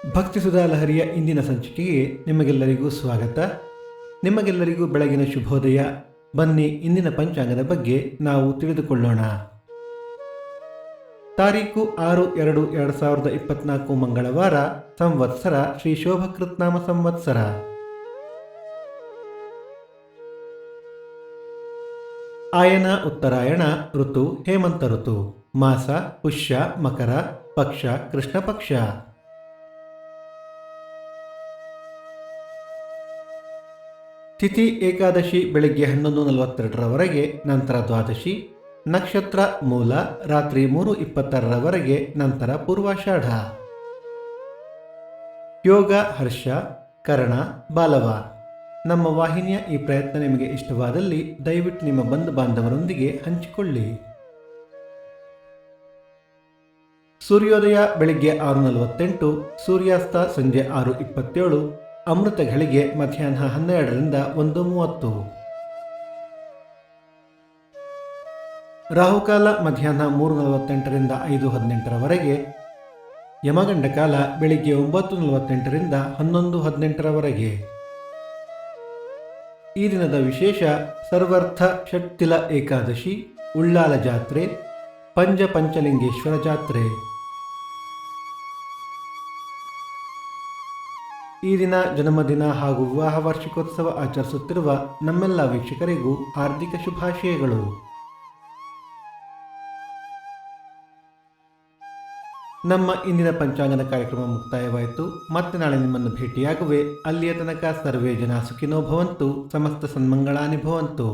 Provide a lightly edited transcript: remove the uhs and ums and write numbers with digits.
ಭಕ್ತಿಸುಧಾ ಲಹರಿಯ ಇಂದಿನ ಸಂಚಿಕೆಗೆ ನಿಮಗೆಲ್ಲರಿಗೂ ಸ್ವಾಗತ. ನಿಮಗೆಲ್ಲರಿಗೂ ಬೆಳಗಿನ ಶುಭೋದಯ. ಬನ್ನಿ ಇಂದಿನ ಪಂಚಾಂಗದ ಬಗ್ಗೆ ನಾವು ತಿಳಿದುಕೊಳ್ಳೋಣ. ತಾರೀಕು 6/2/2024 ಮಂಗಳವಾರ. ಸಂವತ್ಸರ ಶ್ರೀ ಶೋಭಕೃತ್ನಾಮ ಸಂವತ್ಸರ. ಆಯನ ಉತ್ತರಾಯಣ. ಋತು ಹೇಮಂತ ಋತು. ಮಾಸ ಪುಷ್ಯ ಮಕರ. ಪಕ್ಷ ಕೃಷ್ಣ ಪಕ್ಷ. ತಿಥಿ ಏಕಾದಶಿ ಬೆಳಿಗ್ಗೆ 11:42ರವರೆಗೆ, ನಂತರ ದ್ವಾದಶಿ. ನಕ್ಷತ್ರ ಮೂಲ ರಾತ್ರಿ 3:26ರವರೆಗೆ, ನಂತರ ಪೂರ್ವಾಷಾಢ. ಯೋಗ ಹರ್ಷ ಕರ್ಣ ಬಾಲವ. ನಮ್ಮ ವಾಹಿನಿಯ ಈ ಪ್ರಯತ್ನ ನಿಮಗೆ ಇಷ್ಟವಾದಲ್ಲಿ ದಯವಿಟ್ಟು ನಿಮ್ಮ ಬಂಧು ಬಾಂಧವರೊಂದಿಗೆ ಹಂಚಿಕೊಳ್ಳಿ. ಸೂರ್ಯೋದಯ ಬೆಳಿಗ್ಗೆ 6:48, ಸೂರ್ಯಾಸ್ತ ಸಂಜೆ 6:27, ಅಮೃತ ಘಳಿಗೆ ಮಧ್ಯಾಹ್ನ 12ರಿಂದ 1:30. ರಾಹುಕಾಲ ಮಧ್ಯಾಹ್ನ 3:48ರಿಂದ 5:18ರವರೆಗೆ. ಯಮಗಂಡ ಕಾಲ ಬೆಳಿಗ್ಗೆ 9:48ರಿಂದ 11:18ರವರೆಗೆ. ಈ ದಿನದ ವಿಶೇಷ ಸರ್ವಾರ್ಥ ಷಟ್ತಿಲ ಏಕಾದಶಿ, ಉಳ್ಳಾಲ ಜಾತ್ರೆ, ಪಂಚಲಿಂಗೇಶ್ವರ ಜಾತ್ರೆ. ಈ ದಿನ ಜನ್ಮದಿನ ಹಾಗೂ ವಿವಾಹ ವಾರ್ಷಿಕೋತ್ಸವ ಆಚರಿಸುತ್ತಿರುವ ನಮ್ಮೆಲ್ಲ ವೀಕ್ಷಕರಿಗೂ ಹಾರ್ದಿಕ ಶುಭಾಶಯಗಳು. ನಮ್ಮ ಇಂದಿನ ಪಂಚಾಂಗದ ಕಾರ್ಯಕ್ರಮ ಮುಕ್ತಾಯವಾಯಿತು. ಮತ್ತೆ ನಾಳೆ ನಿಮ್ಮನ್ನು ಭೇಟಿಯಾಗುವೆ. ಅಲ್ಲಿಯ ತನಕ ಸರ್ವೇ ಜನ ಸುಖಿನೋ ಭವಂತು. ಸಮಸ್ತ ಸನ್ಮಂಗಳಾನಿ ಭವಂತು.